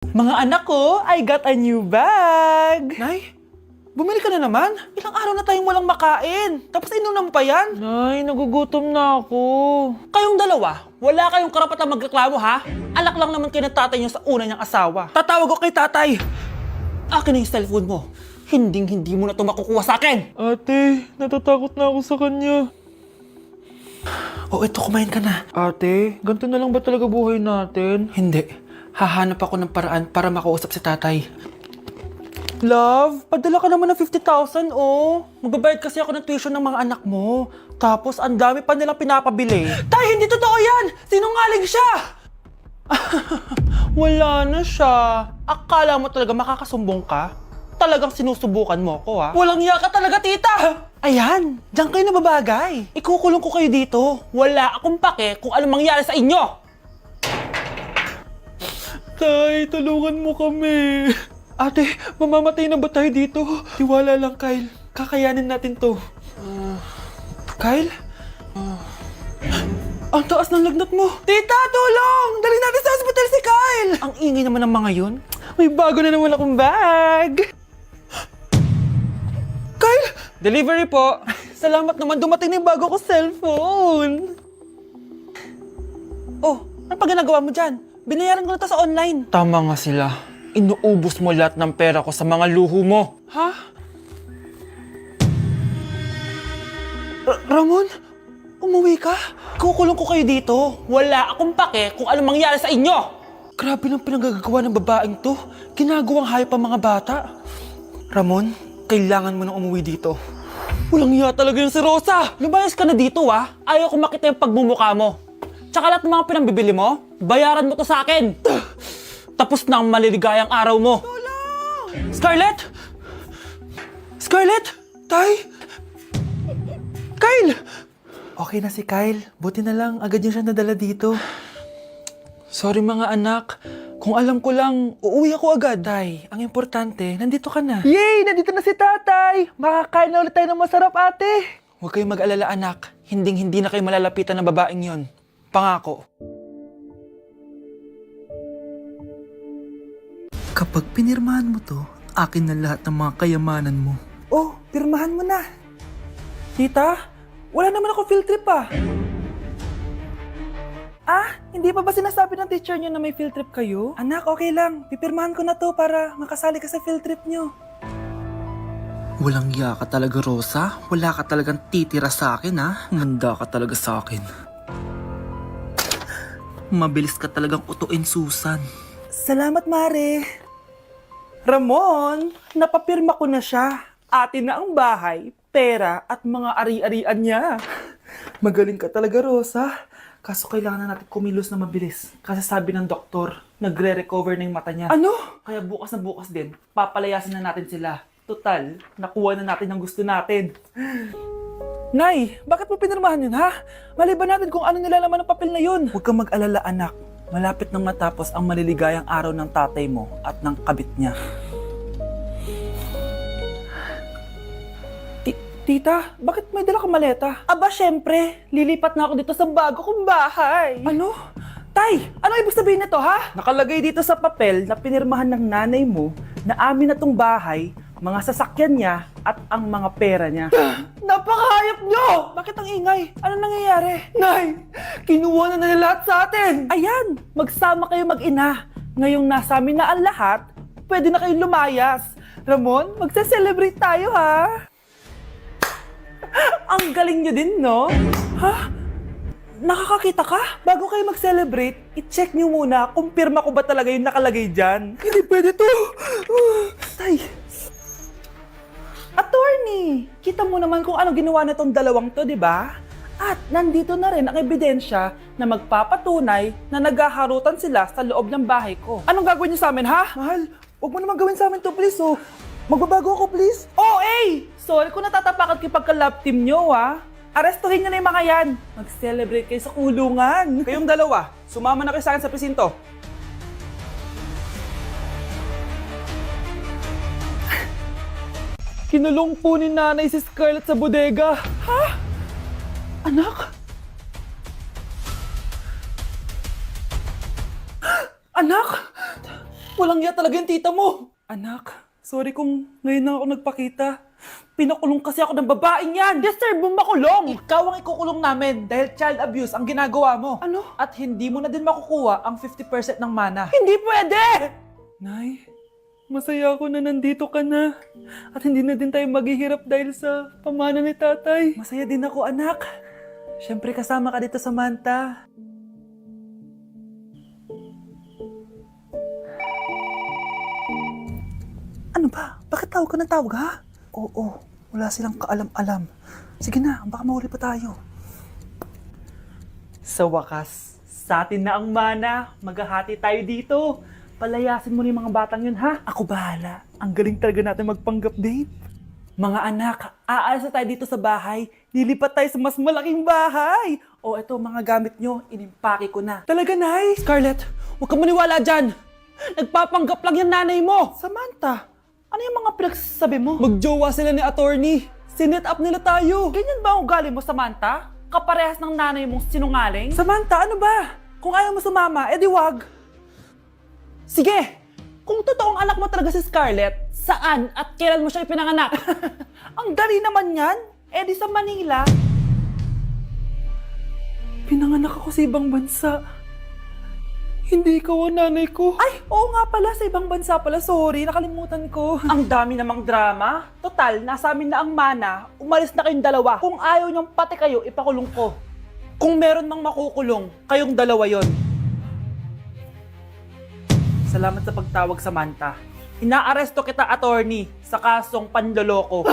Mga anak ko, I got a new bag! Nay, bumili ka na naman? Ilang araw na tayong walang makain. Tapos inunan mo pa yan? Nay, nagugutom na ako. Kayong dalawa, wala kayong karapatang magreklamo ha? Alak lang naman kayo ng tatay niyo sa una niyang asawa. Tatawag ko kay tatay. Akin na yung cellphone mo. Hindi mo na ito makukuha sa akin. Ate, natatakot na ako sa kanya. O eto, kumain ka na. Ate, ganito na lang ba talaga buhay natin? Hindi. Hahanap ako ng paraan para makausap si tatay. Love, Padala ka naman ng 50,000, oh. Magbabayad kasi ako ng tuition ng mga anak mo. Tapos, ang dami pa nilang pinapabili. Tay, hindi totoo yan! Sinungaling siya! wala na siya. Akala mo talaga makakasumbong ka? Talagang sinusubukan mo ko, ha? Walang iya ka talaga, tita! Ayan, diyan kayo nababagay. Ikukulong ko kayo dito. Wala akong pake kung anong mangyari sa inyo. Tay, tulungan mo kami. Ate, mamamatay na ba tayo dito? Tiwala lang, Kyle. Kakayanin natin to. Kyle? Ang taas ng lagnat mo! Tita, tulong! Dali natin sa hospital si Kyle! Ang ingay naman ng mga yun. May bago na naman akong bag. Kyle! Delivery po. Salamat naman, dumating na yung bago ko cellphone. Oh, ano pa ginagawa mo dyan? Binayaran ko na to sa online. Tama nga sila. Inuubos mo lahat ng pera ko sa mga luho mo. Ha? Ramon? Umuwi ka? Kukulong ko kayo dito. Wala akong pake kung anong mangyari sa inyo. Grabe ng pinagagawa ng babaeng to. Ginagawang hayop ang mga bata. Ramon, kailangan mo nang umuwi dito. Walang iya talaga yung si Rosa. Lumayas ka na dito, ha? Ayaw ko makita yung pagmumukha mo. Tsaka lahat ng mga pinambibili mo, bayaran mo to sa akin. Tapos na ang maliligayang araw mo. Tulong! Scarlett! Scarlett! Tay! Kyle! Okay na si Kyle. Buti na lang, agad niya siya nadala dito. Sorry mga anak. Kung alam ko lang, uuwi ako agad. Tay, ang importante, nandito ka na. Yay! Nandito na si tatay! Makakain na ulit tayo ng masarap, ate! Huwag kayong mag-alala anak. Hindi na kayo malalapitan ng babaeng yon. Pangako. Kapag pinirmahan mo to, akin na lahat ng mga kayamanan mo. Oh, pirmahan mo na. Tita, wala naman ako field trip ah. Hindi pa ba sinasabi ng teacher niyo na may field trip kayo? Anak, okay lang. Pipirmahan ko na to para makasali ka sa field trip niyo. Walang iya ka talaga, Rosa. Wala ka talagang titira sa akin, ha? Manda ka talaga sa akin. Mabilis ka talagang utuin, Susan. Salamat, Mare. Ramon, napapirma ko na siya. Atin na ang bahay, pera at mga ari-arian niya. Magaling ka talaga, Rosa. Kaso kailangan na natin kumilos na mabilis. Kasi sabi ng doktor, nagre-recover na yung mata niya. Ano? Kaya bukas na bukas din, papalayasin na natin sila. Total, nakuha na natin ang gusto natin. Nay, bakit mo pinirmahan yun, ha? Maliban natin kung ano nilalaman ng papel na yun. Huwag kang mag-alala, anak. Malapit nang matapos ang maliligayang araw ng tatay mo at ng kabit niya. Tita, bakit may dala kang maleta? Aba, syempre. Lilipat na ako dito sa bago kong bahay. Ano? Tay, ano ibig sabihin nito, ha? Nakalagay dito sa papel na pinirmahan ng nanay mo na amin na tong bahay, mga sasakyan niya at ang mga pera niya. Napakahayop nyo! Bakit ang ingay? Ano nangyayari? Nay, kinuha na nila lahat sa atin! Ayan, magsama kayo mag-ina. Ngayong nasa amin na ang lahat, pwede na kayong lumayas. Ramon, magse-celebrate tayo, ha? Ang galing nyo din, no? Ha? Nakakakita ka? Bago kayo mag-celebrate, i-check nyo muna kung pirma ko ba talaga yung nakalagay dyan. Hindi pwede to! Tay! Attorney! Kita mo naman kung ano ginawa na tong dalawang to, di ba? At nandito na rin ang ebidensya na magpapatunay na naghaharutan sila sa loob ng bahay ko. Anong gagawin niyo sa amin, ha? Mahal, huwag mo naman gawin sa amin to, please, oh. Magbabago ako, please. Oh, sorry kung natatapakan kayo pagka-love team nyo, ha? Arestuhin nyo na yung mga yan. Mag-celebrate kayo sa kulungan. Kayong dalawa, sumama na kayo sa akin sa presinto. Kinulong po ni nanay si Scarlett sa bodega. Ha? Anak? Anak? Walang ya talaga yung tita mo. Anak, sorry kung ngayon lang ako nagpakita. Pinakulong kasi ako ng babaeng yan. Deserve mo makulong. Ikaw ang ikukulong namin dahil child abuse ang ginagawa mo. Ano? At hindi mo na din makukuha ang 50% ng mana. Hindi pwede! Nay, masaya ako na nandito ka na. At hindi na din tayo maghihirap dahil sa pamana ni tatay. Masaya din ako, anak. Siyempre kasama ka dito sa Manta. Ano ba? Bakit tawag ka ng tawag, ha? Oo, wala silang kaalam-alam. Sige na, baka mahuli pa tayo. Sa wakas, sa atin na ang mana. Maghahati tayo dito. Palayasin mo na yung mga batang yun, ha? Ako bahala. Ang galing talaga natin magpanggap, babe. Mga anak, aalis na tayo dito sa bahay. Lilipat tayo sa mas malaking bahay. O eto, mga gamit nyo, inimpake ko na. Talaga, Nay? Scarlett, huwag ka maniwala dyan. Nagpapanggap lang yung nanay mo. Samantha, ano yung mga pinagsasabi mo? Magjowa sila ni attorney. Sinet up nila tayo. Ganyan ba ang ugali mo, Samantha? Kaparehas ng nanay mong sinungaling? Samantha, ano ba? Kung ayaw mo sumama, edi wag. Sige, kung totoong anak mo talaga si Scarlett, saan at kailan mo siya ipinanganak? Ang dali naman yan. Edi sa Manila. Pinanganak ako sa ibang bansa. Hindi ikaw ang nanay ko. Ay, oo nga pala, sa ibang bansa pala. Sorry, nakalimutan ko. Ang dami namang drama. Total, nasa amin na ang mana. Umalis na kayong dalawa. Kung ayaw niyong pati kayo, ipakulong ko. Kung meron mang makukulong, kayong dalawa yon. Salamat sa pagtawag, Samantha. Inaaresto kita, attorney, sa kasong panloloko.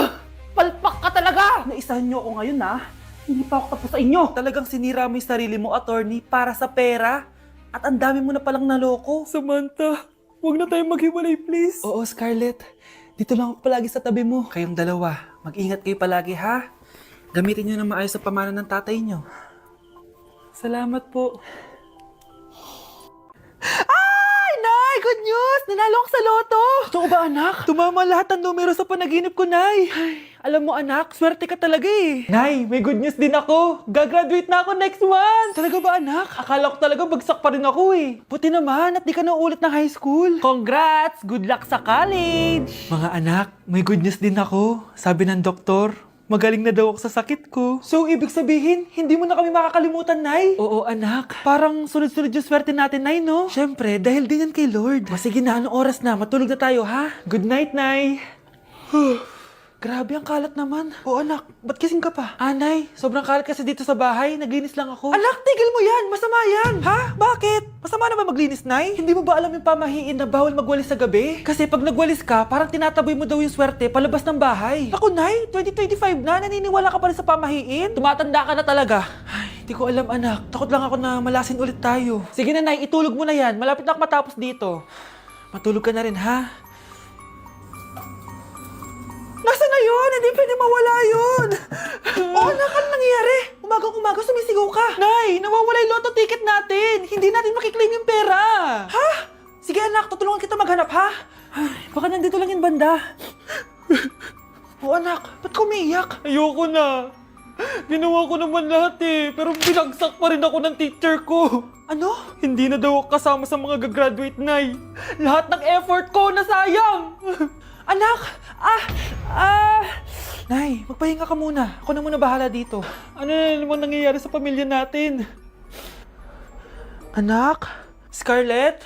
Palpak ka talaga! Naisahan niyo ako ngayon, ha? Hindi pa ako tapos sa inyo. Talagang sinira mo yung sarili mo, attorney, para sa pera. At ang dami mo na palang naloko. Samantha, huwag na tayong maghiwalay, please. Oo, Scarlett. Dito lang ako palagi sa tabi mo. Kayong dalawa, mag-ingat kayo palagi, ha? Gamitin niyo na maayos sa pamana ng tatay niyo. Salamat po. Ay, Nay! Good news! Nanalo ako sa loto! Totoo ba, anak? Tumama lahat ng numero sa panaginip ko, Nay. Ay, alam mo, anak, swerte ka talaga eh. Nay, may good news din ako. Gagraduate na ako next month. Talaga ba, anak? Akala ko talaga bagsak pa rin ako eh. Buti naman at di ka na ulit ng high school. Congrats! Good luck sa college! Mga anak, may good news din ako. Sabi ng doktor, magaling na daw ako sa sakit ko. So, ibig sabihin, hindi mo na kami makakalimutan, Nay? Oo, anak. Parang sunod-sunod yung swerte natin, Nay, no? Siyempre, dahil din yan kay Lord. Sige na, anong oras na? Matulog na tayo, ha? Good night, Nay. Grabe, ang kalat naman. Oo, anak. Ba't kising ka pa? Nay, sobrang kalat kasi dito sa bahay. Naglinis lang ako. Anak, tigil mo yan. Masama yan. Ha? Bakit? Masama na ba maglinis, Nay? Hindi mo ba alam yung pamahiin na bawal magwalis sa gabi? Kasi pag nagwalis ka, parang tinataboy mo daw yung swerte palabas ng bahay. Ako, Nay, 2025 na. Naniniwala ka pa rin sa pamahiin? Tumatanda ka na talaga. Ay, hindi ko alam, anak. Takot lang ako na malasin ulit tayo. Sige na, Nay. Itulog mo na yan. Malapit na ako matapos dito. Matulog ka na rin, ha? Nasaan na yun? Hindi pwede mawala yun. Oo, anak, ano nangyayari? Umagang-umaga sumisigaw ka. Nay, nawawala yung lotto ticket natin. Hindi natin makiklaim yung pera. Ha? Sige anak, tutulungan kita maghanap, ha? Ay, baka nandito lang yung banda. Oo anak, ba't ka umiiyak? Ayoko na. Ginawa ko naman lahat eh, pero binagsak pa rin ako ng teacher ko. Ano? Hindi na daw ako kasama sa mga gagraduate, Nay. Lahat ng effort ko nasayang. Anak! Nay, magpahinga ka muna. Ako na muna bahala dito. Ano na naman nangyayari sa pamilya natin? Anak? Scarlett?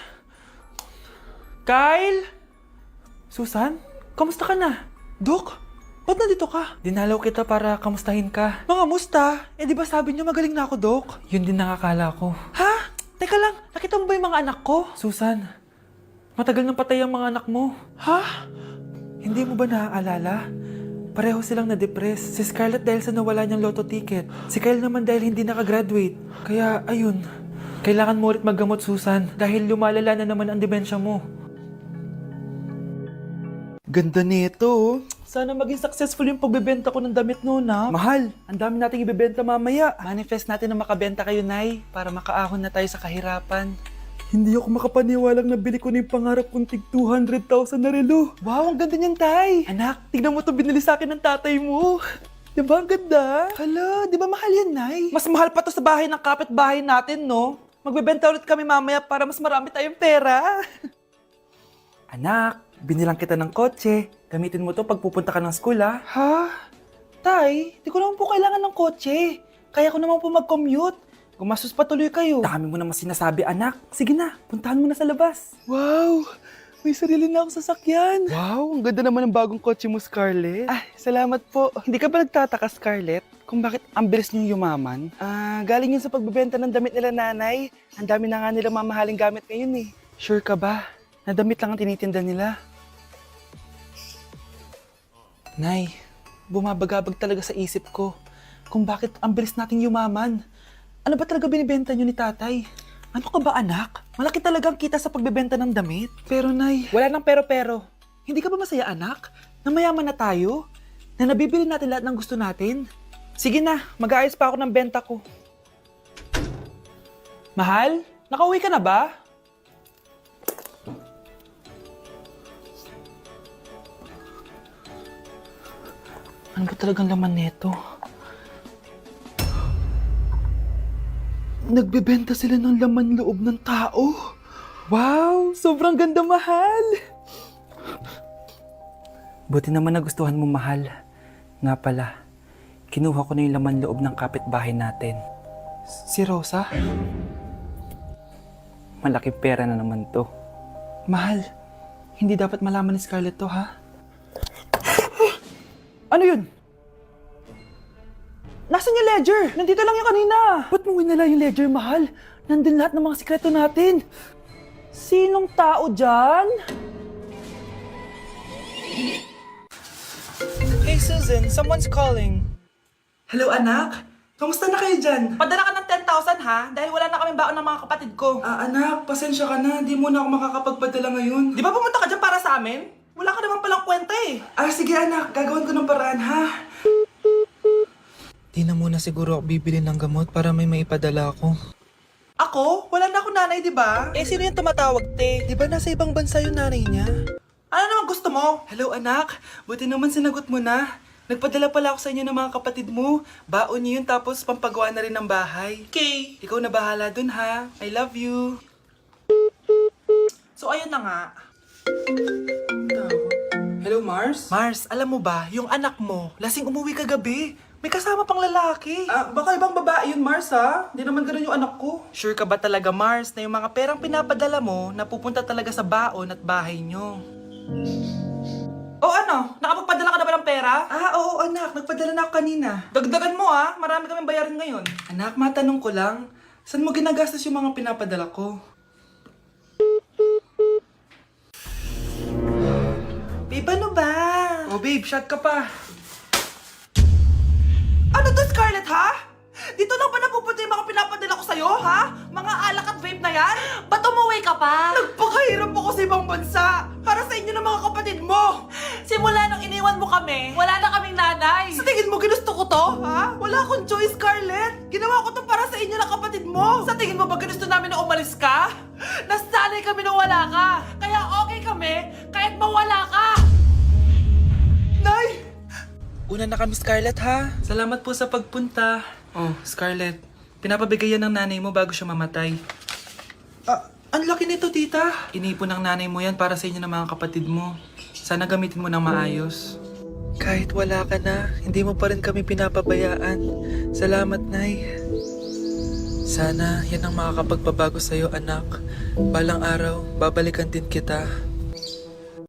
Kyle? Susan? Kamusta ka na? Dok? Ba't nandito ka? Dinalaw kita para kamustahin ka. Mga musta? Eh di ba sabi niyo magaling na ako, Dok? Yun din nakakala ko. Ha? Teka lang, nakita mo ba yung mga anak ko? Susan, matagal nang patay ang mga anak mo. Ha? Hindi mo ba naaalala? Pareho silang na-depress. Si Scarlett dahil sa nawala niyang lotto ticket. Si Kyle naman dahil hindi nakagraduate. Kaya, ayun. Kailangan mo ulit maggamot, Susan. Dahil lumalala na naman ang demensya mo. Ganda nito, oh. Sana maging successful yung pagbebenta ko ng damit noon, ha? Mahal, ang dami nating ibebenta mamaya. Manifest natin na makabenta kayo, Nay, para makaahon na tayo sa kahirapan. Hindi ako makapaniwalang nabili ko na yung pangarap kong tig 200,000 na relo. Wow, ang ganda niyan, Tay. Anak, tignan mo ito binili sa akin ng tatay mo. Diba ang ganda? Hala, di ba mahal yan, Nay? Mas mahal pa to sa bahay ng kapitbahay natin, no? Magbebenta ulit kami mamaya para mas marami tayong pera. Anak, binilang kita ng kotse. Gamitin mo to pag pupunta ka ng school, ha? Ha? Tay, di ko naman po kailangan ng kotse. Kaya ko naman po mag-commute. Gumastos pa tuloy kayo. Dami mo naman sinasabi, anak. Sige na, puntahan mo na sa labas. Wow! May sarili na akong sasakyan. Wow, ang ganda naman ng bagong kotse mo, Scarlett. Ay, salamat po. Hindi ka ba nagtataka, Scarlett, kung bakit ang bilis niyong yumaman? Galing yun sa pagbebenta ng damit nila nanay. Ang dami na nga nila mamahaling gamit ngayon eh. Sure ka ba? Na damit lang ang tinitinda nila? Nay, bumabagabag talaga sa isip ko kung bakit ang bilis nating yumaman. Ano ba talaga binibenta niyo ni tatay? Ano ka ba anak? Malaki talagang kita sa pagbebenta ng damit. Pero nay, wala nang pero-pero. Hindi ka ba masaya anak? Na mayaman na tayo? Na nabibili natin lahat ng gusto natin? Sige na, mag-aayos pa ako ng benta ko. Mahal, nakauwi ka na ba? Ano ba talagang laman neto? Nagbebenta sila ng laman loob ng tao. Wow! Sobrang ganda, mahal! Buti naman nagustuhan mo, mahal. Nga pala, kinuha ko na yung laman loob ng kapitbahay natin. Si Rosa? Malaking pera na naman to. Mahal, hindi dapat malaman ni Scarlett to, ha? Ano yun? Nasaan yung ledger? Nandito lang yung kanina. Ba't mo winala yung ledger, mahal? Nandun lahat ng mga sikreto natin. Sinong tao dyan? Hey Susan, someone's calling. Hello anak, kamusta na kayo dyan? Padala ka ng 10,000 ha, dahil wala na kaming baon ng mga kapatid ko. Anak, pasensya ka na, di mo na ako makakapagpadala ngayon. Di ba pumunta ka dyan para sa amin? Wala ka naman palang kwenta eh. Sige anak, gagawin ko ng paraan ha. Di na muna siguro ako bibili ng gamot para may maipadala ako. Ako? Wala na ako nanay, di ba? Sino yung tumatawag, te? Di ba nasa ibang bansa yung nanay niya? Ano naman gusto mo? Hello, anak. Buti naman sinagot mo na. Nagpadala pala ako sa inyo ng mga kapatid mo. Baon niyo yun tapos pampagawa na rin ng bahay. Okay. Ikaw na bahala dun, ha? I love you. So, ayun na nga. Hello, Mars? Mars, alam mo ba, yung anak mo, lasing umuwi kagabi. May kasama pang lalaki. Baka ibang babae yun, Mars, ha? Hindi naman ganun yung anak ko. Sure ka ba talaga, Mars, na yung mga perang pinapadala mo napupunta talaga sa baon at bahay nyo? O ano? Nakapagpadala ka na ba ng pera? Oo, anak. Nagpadala na ako kanina. Dagdagan mo, ha? Marami kaming bayarin ngayon. Anak, matanong ko lang. Saan mo ginagastos yung mga pinapadala ko? Babe, ano ba? Oh, babe, shot ka pa. Ano to, Scarlett, ha? Dito lang ba napupunta yung mga pinapadala ko sa'yo, ha? Mga alak at vape na yan? Ba't umuwi ka pa? Nagpakahirap ako sa ibang bansa para sa inyo ng mga kapatid mo. Simula nung iniwan mo kami, wala na kaming nanay. Sa tingin mo ginusto ko to, ha? Wala akong choice, Scarlett. Ginawa ko to para sa inyo ng kapatid mo. Sa tingin mo ba ginusto namin na umalis ka? Nasanay kami na wala ka. Kaya okay kami kahit mawala ka. Nay! Una na kami, Scarlett, ha? Salamat po sa pagpunta. Oh, Scarlett, pinapabigay yan ng nanay mo bago siya mamatay. Ang laki nito, tita. Inipon ng nanay mo yan para sa inyo ng mga kapatid mo. Sana gamitin mo ng maayos. Kahit wala ka na, hindi mo pa rin kami pinapabayaan. Salamat, Nay. Sana yan ang makakapagpabago sa'yo, anak. Balang araw, babalikan din kita.